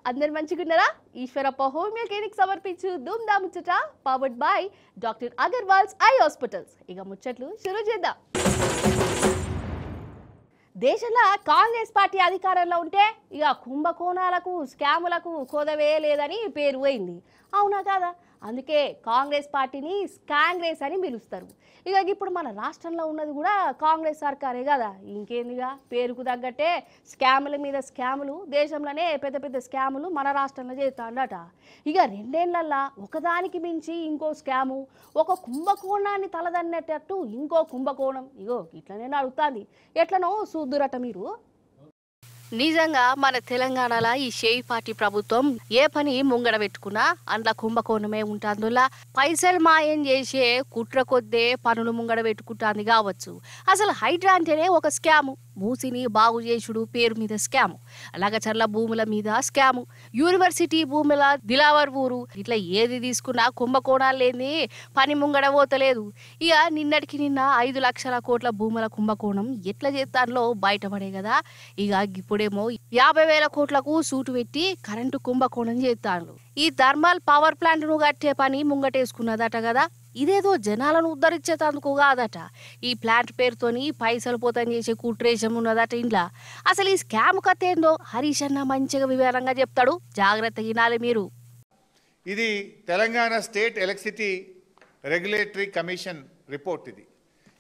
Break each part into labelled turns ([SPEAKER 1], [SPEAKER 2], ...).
[SPEAKER 1] అందరు మంచిగున్నారా? Eeshwarappa homeo clinic సమర్పించు ధూమ్ దా ముచ్చట powered by doctor Agarwals eye hospitals. ఇక ముచ్చట్లు షురూ చేద్దాం. దేశంలో కాంగ్రెస్ పార్టీ అధికారంలో ఉంటే ఇక కుంభకోణాలకు స్కాములకు కొదవే లేదని పేరు పోయింది. అవునా కాదా? అందుకే కాంగ్రెస్ పార్టీని స్కాంగ్రెస్ అని పిలుస్తారు. ఇక ఇప్పుడు మన రాష్ట్రంలో ఉన్నది కూడా కాంగ్రెస్ సర్కారే కదా, ఇంకేందిగా పేరుకు తగ్గట్టే స్కాముల మీద స్కాములు, దేశంలోనే పెద్ద పెద్ద స్కాములు మన రాష్ట్రంలో చేస్తాడట. ఇక రెండేళ్లల్లా ఒకదానికి మించి ఇంకో స్కాము, ఒక కుంభకోణాన్ని తలదన్నట్టు ఇంకో కుంభకోణం. ఇగో ఇట్లనే అడుగుతుంది. ఎట్లనో చూద్దురట మీరు. నిజంగా మన తెలంగాణలో ఈ షేయి పార్టీ ప్రభుత్వం ఏ పని ముంగడ పెట్టుకున్నా అందులో కుంభకోణమే ఉంటుందిలా. పైసలు మాయం చేసే కుట్ర కొద్దే పనులు ముంగడ పెట్టుకుంటుంది కావచ్చు. అసలు హైడ్రా అంటేనే ఒక స్కాము. మూసిని బాగు చేసుడు పేరు మీద స్కాము, లగచర్ల భూముల మీద స్కాము, యూనివర్సిటీ భూముల దిలావర్ ఊరు, ఇట్లా ఏది తీసుకున్నా కుంభకోణాలు లేని పని ముంగడ పోతలేదు. ఇక నిన్నటికి నిన్న 5 లక్షల కోట్ల భూముల కుంభకోణం ఎట్లా చేస్తానో బయటపడే కదా. ఇక ఇప్పుడేమో 50,000 కోట్లకు సూటు పెట్టి కరెంటు కుంభకోణం చేస్తాను. ఈ థర్మల్ పవర్ ప్లాంట్ ను కట్టే పని ముంగటేసుకున్నదట కదా. ఇదేదో జనాలను ఉద్ధరించేందుకు కాదట. ఈ ప్లాంట్ పేరుతోని పైసలు పోతం చేసే కుట్రేషం ఉన్నదట ఇంట్లో. అసలు ఈ స్కామ్ కథ ఏందో హరీష్ అన్న మంచిగా వివరంగా చెప్తాడు, జాగ్రత్తగా వినాలి మీరు.
[SPEAKER 2] ఇది Telangana state electricity regulatory commission report. ఇది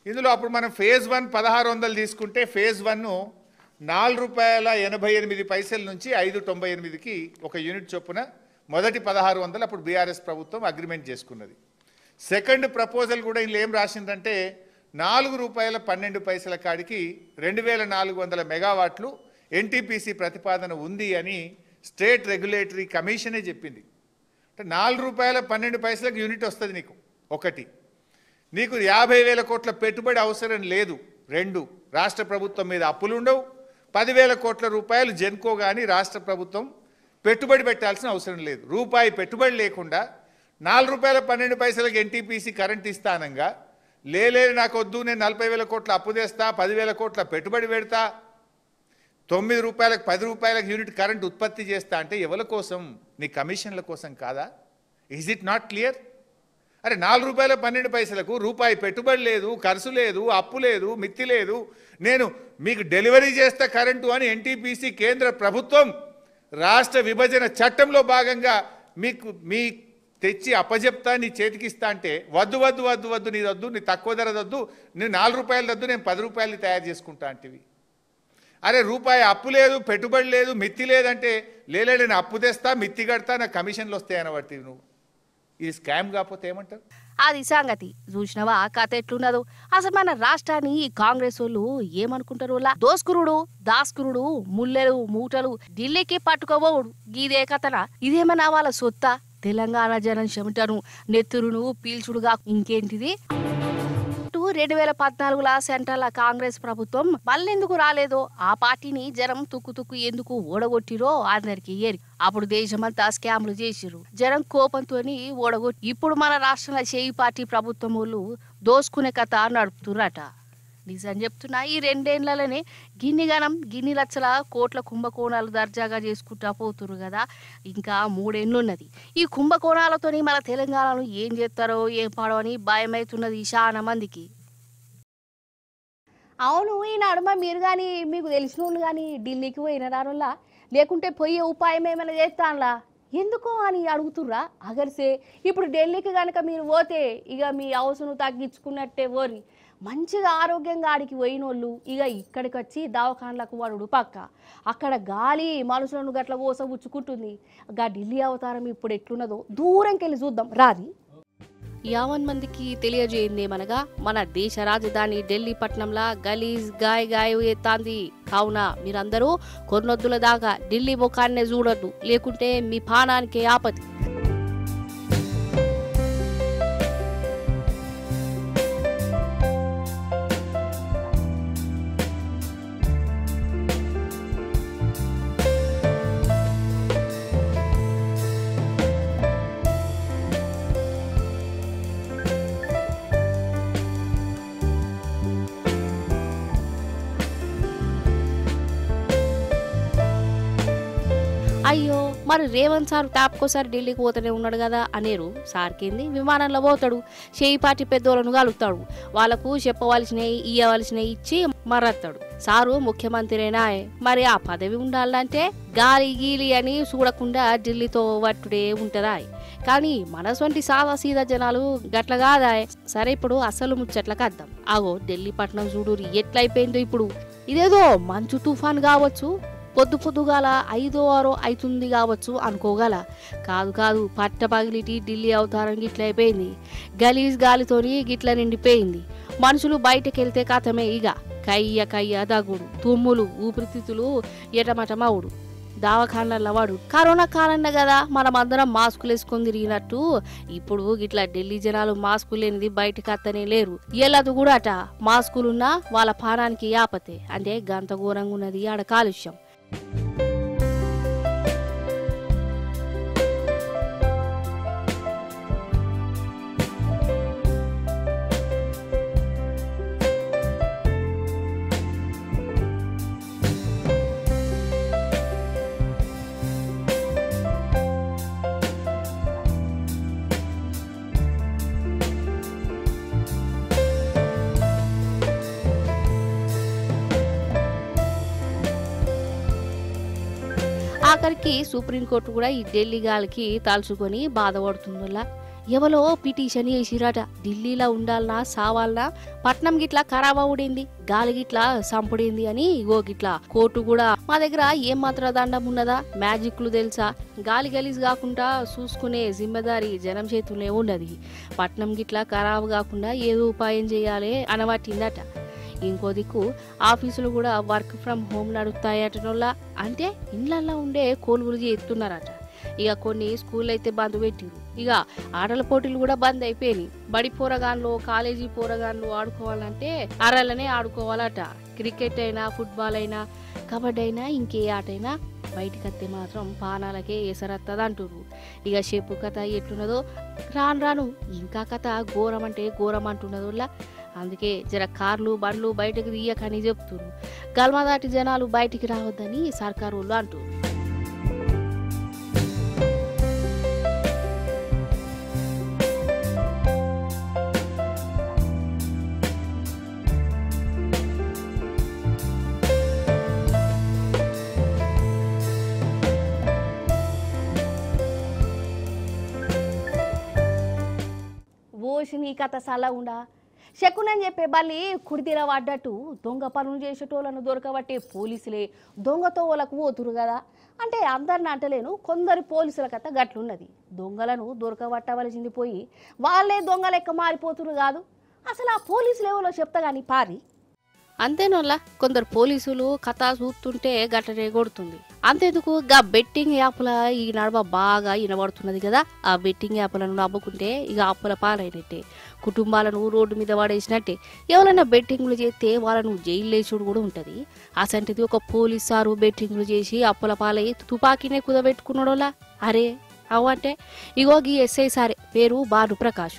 [SPEAKER 2] ఇందులో అప్పుడు మనం ఫేజ్ 1 1600 తీసుకుంటే ఫేజ్ 1 ₹4.88 నుంచి 5.98కి ఒక యూనిట్ చొప్పున మొదటి 1600 అప్పుడు బీఆర్ఎస్ ప్రభుత్వం అగ్రిమెంట్ చేసుకున్నది. సెకండ్ ప్రపోజల్ కూడా ఇందులో ఏం రాసిందంటే ₹4.12 కాడికి 2400 మెగావాట్లు ఎన్టీపీసీ ప్రతిపాదన ఉంది అని స్టేట్ రెగ్యులేటరీ కమిషనే చెప్పింది. అంటే ₹4.12 యూనిట్ వస్తుంది నీకు. ఒకటి, నీకు 50,000 కోట్ల పెట్టుబడి అవసరం లేదు. 2, రాష్ట్ర ప్రభుత్వం మీద అప్పులు ఉండవు. 10,000 కోట్ల రూపాయలు జెన్కో కానీ రాష్ట్ర ప్రభుత్వం పెట్టుబడి పెట్టాల్సిన అవసరం లేదు. రూపాయి పెట్టుబడి లేకుండా ₹4.12 ఎన్టీపీసీ కరెంట్ ఇస్తానంగా లేదు నాకు వద్దు, నేను 40,000 కోట్ల అప్పు తెస్తా, 10,000 కోట్ల పెట్టుబడి పెడతా, ₹9 ₹10 యూనిట్ కరెంట్ ఉత్పత్తి చేస్తా అంటే ఎవరి కోసం? నీ కమిషన్ల కోసం కాదా? Is it not clear? అరే ₹4.12కు రూపాయి పెట్టుబడి లేదు, ఖర్చు లేదు, అప్పు లేదు, మిత్తి లేదు, నేను మీకు డెలివరీ చేస్తా కరెంటు అని ఎన్టీపీసీ కేంద్ర ప్రభుత్వం రాష్ట్ర విభజన చట్టంలో భాగంగా మీ తెచ్చి అప్పజెప్తా, నీ చేతికిస్తా అంటే వద్దు వద్దు వద్దు వద్దు, నీ వద్దు, నీ తక్కువ ధర వద్దు, నేను ₹4 వద్దు, నేను ₹10 తయారు చేసుకుంటా అంటివి. అరే రూపాయి అప్పు లేదు, పెట్టుబడి లేదు, మిత్తి లేదంటే లేలే నేను అప్పు తెస్తా, మిత్తి కడతా, నా కమిషన్లు వస్తాయనబట్టి నువ్వు. ఇది స్కామ్ కాకపోతే ఏమంటారు?
[SPEAKER 1] అది సంగతి. చూసినవా కథ ఎట్లున్నదో. అసలు మన రాష్ట్రాన్ని కాంగ్రెస్ వాళ్ళు ఏమనుకుంటారు? దోస్కురుడు, దాస్కురుడు, ముల్లెలు మూటలు ఢిల్లీకి పట్టుకోబోడు, గీదే కథన. ఇదేమన్నా వాళ్ళ సొత్తా? తెలంగాణ జనం చెమటను నెత్తురును పీల్చుడుగా ఇంకేంటిది? 2014 సెంట్రల్ కాంగ్రెస్ ప్రభుత్వం మళ్ళెందుకు రాలేదో, ఆ పార్టీని జనం తుక్కు ఎందుకు ఓడగొట్టిరో అందరికి ఏరి. అప్పుడు దేశమంతా స్కామ్లు చేసిరు, జనం కోపంతో ఓడగొట్టి ఇప్పుడు మన రాష్ట్రంలో షేయి పార్టీ ప్రభుత్వం వాళ్ళు దోసుకునే కథ నడుపుతురట. నిజం చెప్తున్నా, ఈ 2 ఏళ్లలోనే గిన్ని లక్షల కోట్ల కుంభకోణాలు దర్జాగా చేసుకుంటా పోతురు కదా. ఇంకా 3 ఏళ్ళు ఉన్నది. ఈ కుంభకోణాలతోని మన తెలంగాణను ఏం చేస్తారో ఏం పాడో అని భయమవుతున్నది చాలా మందికి. అవును, ఈ నడుమ మీరు కానీ మీకు తెలిసిన వాళ్ళు కానీ ఢిల్లీకి పోయిన రానులా, లేకుంటే పోయే ఉపాయం ఏమైనా చేస్తానులా ఎందుకో అని అడుగుతుర్రా? అగర్సే ఇప్పుడు ఢిల్లీకి కనుక మీరు పోతే ఇక మీ అవసరం తగ్గించుకున్నట్టే ఓరి. మంచిగా ఆరోగ్యంగా ఆడికి పోయినోళ్ళు ఇక ఇక్కడికి వచ్చి దవాఖాన్లకు వాడు పక్క. అక్కడ గాలి మనుషులను గట్ల కోసబుచ్చుకుంటుంది. గా ఢిల్లీ అవతారం ఇప్పుడు ఎట్లున్నదో దూరంకి వెళ్ళి చూద్దాం రాది. 50 మందికి తెలియజేయిందేమనగా మన దేశ రాజధాని ఢిల్లీ పట్టణంలో గలీజ్ గాయ ఎత్తాంది. కావున మీరందరూ కొన్నొద్దుల దాకా ఢిల్లీ ముఖాన్నే చూడొద్దు, లేకుంటే మీ పానానికే ఆపది. అయ్యో మరి రేవంత్ సార్ టాప్కోసారి ఢిల్లీకి పోతూనే ఉన్నాడు కదా అనేరు. సార్ కింది విమానంలో పోతాడు, చేయి పార్టీ పెద్దోళ్ళను కలుగుతాడు, వాళ్ళకు చెప్పవలసినవి ఇయ్యవలసినవి ఇచ్చి మరత్తాడు. సారు ముఖ్యమంత్రినా మరి ఆ పదవి ఉండాలంటే గాలి గీలి అని చూడకుండా ఢిల్లీతో వట్టుడే ఉంటదా? కానీ మనసొంటి సాదా సీదా జనాలు గట్ల కాదా? సరే ఇప్పుడు అసలు ముచ్చట్లకు అద్దాం. ఆగో ఢిల్లీ పట్టణం చూడు ఎట్లయిపోయిందో ఇప్పుడు. ఇదేదో మంచు తుఫాన్ కావచ్చు, పొద్దుగాల 5 or 6 అవుతుంది కావచ్చు అనుకోగల. కాదు పట్ట పగిలిటి ఢిల్లీ అవతారం గిట్ల అయిపోయింది. గలీజ్ గాలితోని గిట్ల నిండిపోయింది. మనుషులు బయటకు వెళ్తే కథమే ఇక కయ్య దగ్గుడు, తుమ్ములు, ఊపిరితిత్తులు ఎటమటమవుడు, దావఖానల వాడు. కరోనా కాలంలో కదా మనం అందరం మాస్కులు వేసుకొని తిరిగినట్టు ఇప్పుడు గిట్లా ఢిల్లీ జనాలు మాస్కులు లేనిది బయటకు అత్తనే లేరు. ఎల్లదు కూడా అట మాస్కులున్నా వాళ్ళ పానానికి యాపతే. అంటే గంత ఘోరంగా ఉన్నది ఆడ కాలుష్యం. ఆఖరికి సుప్రీంకోర్టు కూడా ఈ ఢిల్లీ గాలికి తలుచుకొని బాధపడుతుందల్లా. ఎవరో పిటిషన్ చేసిరట, ఢిల్లీలో ఉండాలనా సావాలనా, పట్నం గిట్లా ఖరాబ్ అవుడింది, గాలి గిట్లా సంపుడింది అని. ఇగో గిట్లా కోర్టు కూడా మా దగ్గర ఏం మాత్రం దండం ఉన్నదా, మ్యాజిక్లు తెలుసా, గాలి గలీజ్ కాకుండా చూసుకునే జిమ్మెదారి జనం చేతులే ఉన్నది, పట్నం గిట్లా ఖరాబ్ కాకుండా ఏదో ఉపాయం చేయాలి అనబట్టిందట. ఇంకో దిక్కు ఆఫీసులు కూడా వర్క్ ఫ్రమ్ హోమ్ నడుస్తాయటనోళ్ళ. అంటే ఇళ్లల్లో ఉండే కొలువులు చేస్తున్నారట. ఇక కొన్ని స్కూల్ అయితే బంద్ పెట్టిరు. ఇక ఆటల పోటీలు కూడా బంద్ అయిపోయినాయి. బడి పోరగాన్లు కాలేజీ పోరగాన్లు ఆడుకోవాలంటే అరలనే ఆడుకోవాలట. క్రికెట్ అయినా ఫుట్బాల్ అయినా కబడ్డీ అయినా ఇంకే ఆట అయినా బయటికి వస్తే మాత్రం పానాలకే ఎసరత్తది అంటున్నారు. ఇక చెప్పు కథ ఎట్లున్నదో రాను ఇంకా కథ ఘోరం అంటే ఘోరం అంటున్నదోళ్ళ. అందుకే జర కార్లు బండ్లు బయటకు తీయకని చెప్తున్నారు. గల్మ దాటి జనాలు బయటికి రావద్దని సర్కారు వాళ్ళు అంటున్నారు. ఓషిని కథ సలగుండా శకునని చెప్పే బల్లి కుడితీర పడ్డట్టు దొంగ పనులు చేసేటోళ్ళను దొరకబట్టే పోలీసులే దొంగతో వాళ్ళకు పోతురు కదా. అంటే అందరిని అంటలేను, కొందరు పోలీసుల కథ గట్లున్నది. దొంగలను దొరకబట్టవలసింది పోయి వాళ్ళే దొంగ లెక్క మారిపోతురు కాదు. అసలు ఆ పోలీసులు ఎవరో చెప్తా కానీ పారి. అంతేనోళ్ళ కొందరు పోలీసులు కథ చూస్తుంటే గట్టనే కొడుతుంది. అంతేందుకు గా బెట్టింగ్ యాప్ల ఈ నడవ బాగా వినబడుతున్నది కదా. ఆ బెట్టింగ్ యాప్లను నమ్ముకుంటే ఇక అప్పుల పాలైనట్టే, కుటుంబాలను రోడ్డు మీద పడేసినట్టే. ఎవరైనా బెట్టింగ్లు చేస్తే వాళ్ళను జైలు వేసుడు కూడా ఉంటుంది. అసంటిది ఒక పోలీస్ సారు బెట్టింగ్లు చేసి అప్పుల పాలై తుపాకీనే కుదబెట్టుకున్నాడోలా. అరే అవంటే ఇగో గీ ఎస్ఐ సారే, పేరు భాను ప్రకాష్,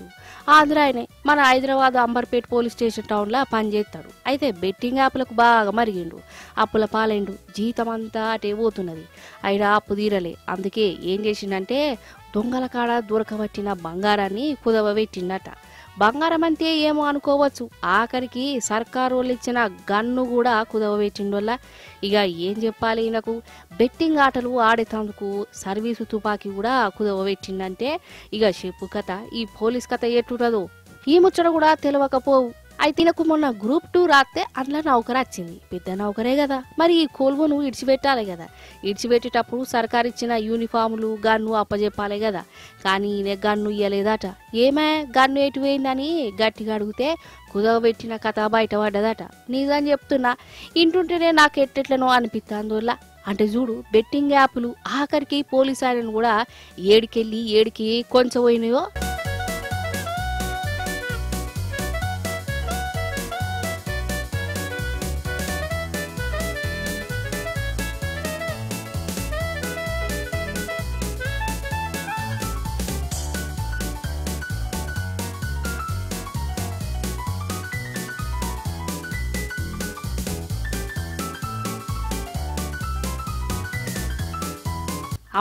[SPEAKER 1] ఆంధ్రాయనే, మన హైదరాబాద్ అంబర్పేట పోలీస్ స్టేషన్ టౌన్లో పనిచేస్తాడు. అయితే బెట్టింగ్ యాప్లకు బాగా మరిగిండు, అప్పుల పాలైండు, జీతం అంతా అటే పోతున్నది. అయినా అప్పు తీరలే. అందుకే ఏం చేసిండంటే దొంగల కాడ దొరకబట్టిన బంగారాన్ని కుదవబెట్టిండట. బంగారం అంటే ఏమో అనుకోవచ్చు, ఆఖరికి సర్కారు వాళ్ళు ఇచ్చిన గన్ను కూడా కుదవబెట్టిండోళ్ళ. ఇక ఏం చెప్పాలి ఈయనకు, బెట్టింగ్ ఆటలు ఆడేటందుకు సర్వీసు తుపాకీ కూడా కుదవబెట్టిండంటే ఇక చెప్పు కథ. ఈ పోలీస్ కథ ఎట్టుంటదో ఈ ముచ్చట కూడా తెలియకపోవు. అయితే ఈయనకు మొన్న Group 2 రాస్తే అందులో నౌకరు వచ్చింది, పెద్ద నౌకరే కదా. మరి ఈ కొలువును ఇడిచిపెట్టాలి కదా. ఇడిచిపెట్టేటప్పుడు సర్కారు ఇచ్చిన యూనిఫాములు గన్ను అప్పచెప్పాలి కదా. కానీ ఈయన గన్ను ఇయ్యలేదట. ఏమే గన్ను ఎటు పోయిందని గట్టిగా అడిగితే కుదవబెట్టిన కథ బయటపడ్డదట. నిజం చెప్తున్నా, ఇంటుంటేనే నాకు ఎట్టెట్లనో అనిపిస్తుందోళ్ళ. అంటే చూడు, బెట్టింగ్ యాప్లు ఆఖరికి పోలీసు ఆయనను కూడా ఏడికి కొంచెం పోయినాయో.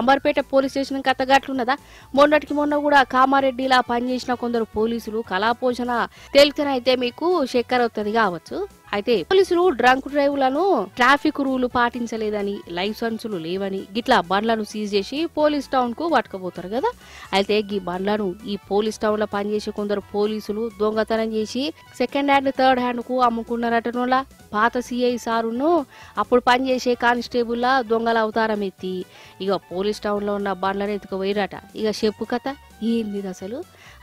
[SPEAKER 1] అంబర్పేట పోలీస్ స్టేషన్ కథగట్లున్నదా? మొన్నటికి మొన్న కూడా కామారెడ్డిలా పనిచేసిన కొందరు పోలీసులు కళాపోషణ తేలికనైతే మీకు చక్కెర వస్తుంది కావచ్చు. అయితే పోలీసులు డ్రంక్ డ్రైవ్లను ట్రాఫిక్ రూలు పాటించలేదని, లైసెన్సులు లేవని గిట్లా బండ్లను సీజ్ చేసి పోలీస్ టౌన్ కు పట్టుకుపోతారు కదా. అయితే ఈ బండ్లను ఈ పోలీస్ టౌన్ లో పనిచేసే కొందరు పోలీసులు దొంగతనం చేసి సెకండ్ హ్యాండ్ థర్డ్ హ్యాండ్ కు అమ్ముకున్నారటనోలా. పాత సిఐ సారును అప్పుడు పనిచేసే కానిస్టేబుల్ దొంగల అవతారం ఎత్తి ఇక పోలీస్ టౌన్ లో ఉన్న బండ్లను ఎత్తుకుపోయిరట. ఇక చెప్పు కథ ఏంది అసలు?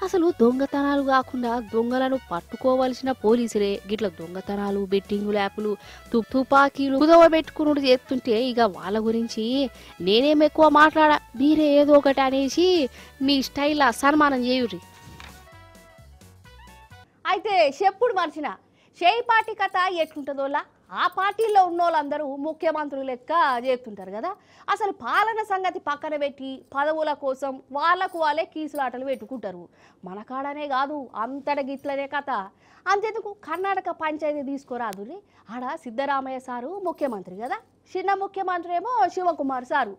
[SPEAKER 1] అసలు దొంగతనాలు కాకుండా దొంగలను పట్టుకోవలసిన పోలీసులే గిట్ల దొంగతనాలు, బెట్టింగ్ ల్యాపులు, తుపాకీలు కుదవ పెట్టుకుని చేస్తుంటే ఇక వాళ్ళ గురించి నేనేం ఎక్కువ మాట్లాడా, మీరే ఏదో ఒకటి అనేసి మీ స్టైల్ సన్మానం చేయుర్రి. అయితే చెప్పుడు మర్చిన షేయి పార్టీ కథ ఎట్లుంటుందోలా? ఆ పార్టీలో ఉన్న వాళ్ళందరూ ముఖ్యమంత్రులు లెక్క చేస్తుంటారు కదా. అసలు పాలన సంగతి పక్కన పెట్టి పదవుల కోసం వాళ్ళకు వాళ్ళే కీసులాటలు పెట్టుకుంటారు. మన కాడనే కాదు అంతట గిట్లనే కథ. అంతెందుకు కర్ణాటక పంచాయతీ తీసుకోరాదు. ఆడ సిద్ధరామయ్య సారు ముఖ్యమంత్రి కదా, చిన్న ముఖ్యమంత్రి ఏమో శివకుమార్ సారు.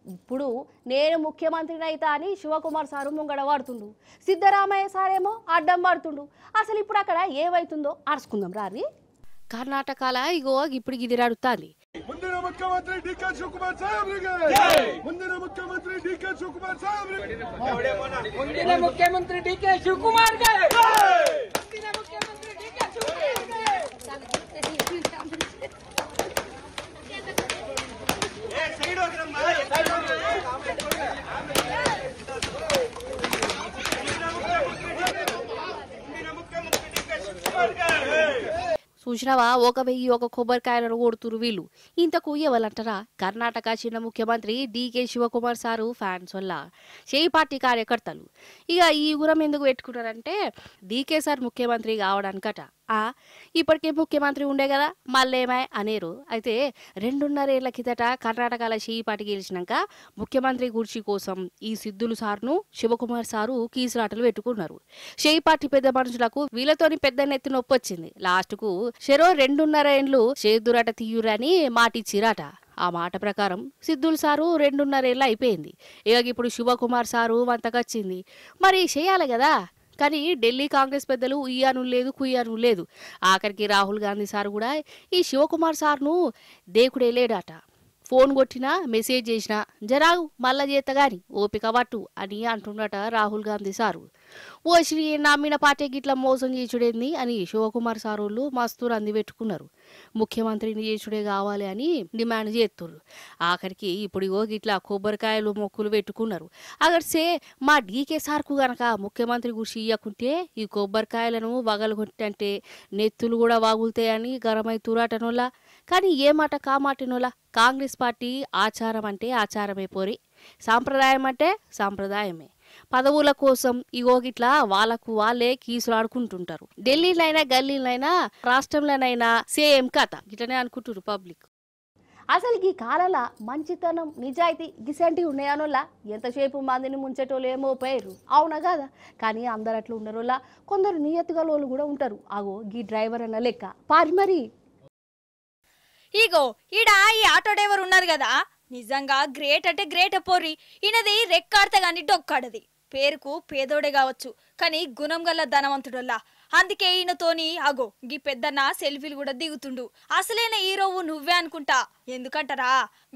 [SPEAKER 1] ఇప్పుడు నేను ముఖ్యమంత్రిని అయితా అని శివకుమార్ సారు ముంగడ పడుతుండు, సిద్ధరామయ్య సారేమో అడ్డం పడుతుండు. అసలు ఇప్పుడు అక్కడ ఏమైతుందో అరుచుకుందాం రారి. కర్ణాటకల ఇగో ఇప్పుడు ఇది అడుగుతాంది.
[SPEAKER 3] ಮುಂದಿನ ಮುಖ್ಯಮಂತ್ರಿ ಡಿ.ಕೆ. ಶಿವಕುಮಾರ್ ಸಾಹೇಬ್ರಿಗೆ ಮುಂದಿನ ಮುಖ್ಯಮಂತ್ರಿ ಡಿ.ಕೆ. ಶಿವಕುಮಾರ್ ಸಾಹೇಬ್ರಿಗೆ
[SPEAKER 4] ಮುಂದಿನ ಮುಖ್ಯಮಂತ್ರಿ ಡಿ.ಕೆ. ಶಿವಕುಮಾರ್ಗೆ ಮುಂದಿನ ಮುಖ್ಯಮಂತ್ರಿ ಡಿ.ಕೆ. ಶಿವಕುಮಾರ್ಗೆ ಸೈಡ್ ಹೋಗ್ರಮ್ಮ ಸೈಡ್ ಹೋಗ್ರಿ ಮುಂದಿನ ಮುಖ್ಯಮಂತ್ರಿ ಡಿ.ಕೆ. ಶಿವಕುಮಾರ್ಗೆ
[SPEAKER 1] చూసినావా? 1000 కొబ్బరికాయలను కొడుతురు వీళ్ళు. ఇంతకు ఇవ్వాలంటారా? కర్ణాటక చిన్న ముఖ్యమంత్రి డి.కే. శివకుమార్ సారు ఫ్యాన్స్ వల్ల షేయి పార్టీ కార్యకర్తలు ఇక ఈ గురం ఎందుకు పెట్టుకున్నారంటే డి.కే. సార్ ముఖ్యమంత్రి కావడానికట. ఇప్పటికే ముఖ్యమంత్రి ఉండే కదా మళ్ళేమై అనేరు. అయితే 2.5 ఏళ్ల కిందట కర్ణాటకలో షేయి పార్టీ గెలిచినాక ముఖ్యమంత్రి కుర్చీ కోసం ఈ సిద్ధులు సార్ను శివకుమార్ సారు కీసులాటలు పెట్టుకున్నారు. షేయి పార్టీ పెద్ద మనుషులకు వీళ్ళతోని పెద్ద నెత్తి నొప్పి వచ్చింది. లాస్ట్ కు చెరో 2.5 ఏండ్లు చేదురట తీయురని మాటిచ్చిరట. ఆ మాట ప్రకారం సిద్ధులు సారు 2.5 ఏళ్ళు అయిపోయింది. ఇక ఇప్పుడు శివకుమార్ సారు వంతకొచ్చింది. మరి చేయాలి కదా. కానీ ఢిల్లీ కాంగ్రెస్ పెద్దలు ఇయ్యాను లేదు కుయ్యాను లేదు. ఆఖరికి రాహుల్ గాంధీ సార్ కూడా ఈ శివకుమార్ సార్ను దేకుడే లేడట. ఫోన్ కొట్టినా మెసేజ్ చేసినా జరాగు మళ్ళా చేతగాని ఓపిక పట్టు అని అంటున్నట రాహుల్ గాంధీ సారు. ఓ శ్రీ నమ్మిన పార్టీ గిట్లా మోసం చేసుడేంది అని శివకుమార్ సారోళ్ళు మస్తు రంది పెట్టుకున్నారు. ముఖ్యమంత్రిని చేసుడే కావాలి అని డిమాండ్ చేస్తున్నారు. ఆఖరికి ఇప్పుడు గిట్లా కొబ్బరికాయలు మొక్కులు పెట్టుకున్నారు. అగర్సే మా డి.కే. సార్కు గనక ముఖ్యమంత్రి గుర్చి ఇయ్యకుంటే ఈ కొబ్బరికాయలను వగలగొట్టంటే నెత్తులు కూడా వాగులుతాయని గరమైతురాటనోళ్ళ. కానీ ఏ మాట కామాటినోళ్ళ. కాంగ్రెస్ పార్టీ ఆచారం అంటే ఆచారమే పోరి, సాంప్రదాయం అంటే సాంప్రదాయమే. పదవుల కోసం ఇగోగిట్లా వాళ్ళకు వాళ్ళే కీసులాడుకుంటుంటారు. ఢిల్లీలైనా గల్లీలైనా రాష్ట్రంలోనైనా సేమ్ కథ ఇట్లనే అనుకుంటారు పబ్లిక్. అసలు ఈ కాలంలో మంచితనం నిజాయితీ గిసంటి ఉన్నాయనోళ్ళ ఎంతసేపు మందిని ముంచేటోళ్ళు ఏమో పోయారు అవునా కదా. కానీ అందరు అట్లా ఉన్నారోళ్ళ కొందరు నియత్తుగా వాళ్ళు కూడా ఉంటారు. అగో గీ డ్రైవర్ అన్న లెక్క పారి మరి.
[SPEAKER 5] ఇగో ఈడ ఈ ఆటో డ్రైవర్ ఉన్నారు కదా, నిజంగా గ్రేట్ అంటే గ్రేట్ పోర్రి. ఈయనది రెక్కాడితే గాని డొక్కాడది. పేరుకు పేదోడే కావచ్చు కానీ గుణం గల్ల ధనవంతుడల్లా. అందుకే ఈయనతోని అగో గీ పెద్దన్న సెల్ఫీలు కూడా దిగుతుండు. అసలైన హీరోవు నువ్వే అనుకుంటా. ఎందుకంటారా,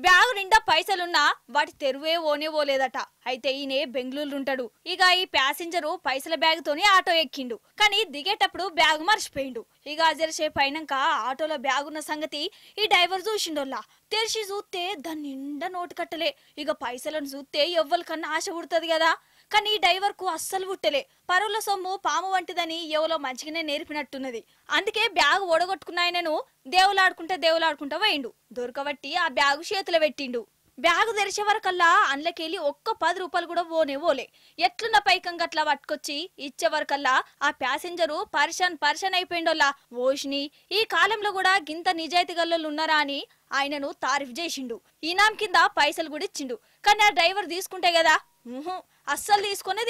[SPEAKER 5] బ్యాగు నిండా పైసలున్నా వాటి తెరువే ఓలేదట. అయితే ఈయనే బెంగళూరు ఉంటాడు. ఇక ఈ ప్యాసింజరు పైసల బ్యాగ్ తోని ఆటో ఎక్కిండు కానీ దిగేటప్పుడు బ్యాగు మర్చిపోయిండు. ఇక అజరసేపు అయినాక ఆటోలో బ్యాగున్న సంగతి ఈ డ్రైవర్ చూసిండోల్లా. తెరిచి చూస్తే దాని నిండా నోటు కట్టలే. ఇక పైసలను చూస్తే ఎవ్వరికన్నా ఆశ పుడుతుంది కదా. కానీ ఈ డ్రైవర్ కు అస్సలు పుట్టలే. పరువుల సొమ్ము పాము వంటిదని ఎవలో మంచిగానే నేర్పినట్టున్నది. అందుకే బ్యాగు ఓడగొట్టుకున్నాయనను దేవులాడుకుంటా పోయిండు. దొరకబట్టి ఆ బ్యాగు చేతులు పెట్టిండు. బ్యాగు తెరిచే వరకల్లా అందులోకెళ్ళి ఒక్క 10 రూపాయలు కూడా ఓలే. ఎట్లున్న పైకం గట్లా పట్టుకొచ్చి ఇచ్చే వరకల్లా ఆ ప్యాసింజరు పరిశాన్ అయిపోయిండోల్లా. ఓష్ని ఈ కాలంలో కూడా గింత నిజాయితీ గల్లోళ్ళు ఉన్నారా అని ఆయనను తారీఫ్ చేసిండు. ఈనాం కింద పైసలు కూడా ఇచ్చిండు. కానీ ఆ డ్రైవర్ తీసుకుంటే కదా అస్సలు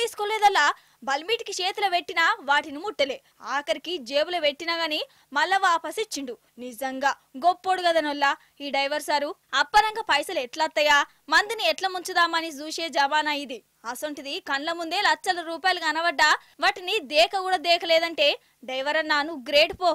[SPEAKER 5] తీసుకోలేదల్లా. బల్మీటికి చేతిలో పెట్టినా వాటిని ముట్టలే, ఆఖరికి జేబులో పెట్టినా గాని మళ్ళా వాపస్ ఇచ్చిండు. నిజంగా గొప్పోడు కదనొల్లా ఈ డ్రైవర్ సారు. అప్పరంగా పైసలు ఎట్లత్తయా, మందిని ఎట్లా ముంచుదామని చూసే జమానా ఇది. అసొంటిది కండ్ల ముందే లక్షల రూపాయలు కనబడ్డా వాటిని దేక కూడా దేకలేదంటే డ్రైవర్ అన్నా నువ్వు గ్రేట్ పో.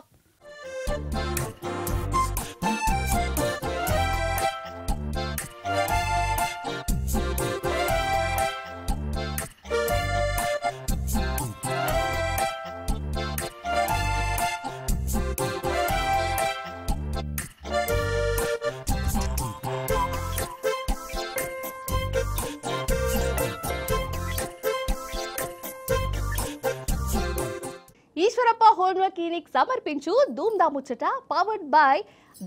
[SPEAKER 1] ఈశ్వరప్ప హోమ్వేర్ క్లినిక్ సమర్పించు ధూమ్ దా ముచ్చట powered by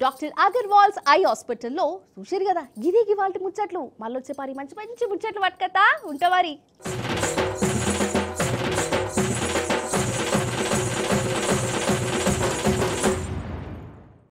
[SPEAKER 1] doctor Agarwals eye హాస్పిటల్లో చూసిరు కదా. ఇది ఇవాళ ముచ్చట్లు. మళ్ళీ వచ్చే పారి మంచి మంచి ముచ్చట్లు పట్టుకతా ఉంటా మరి.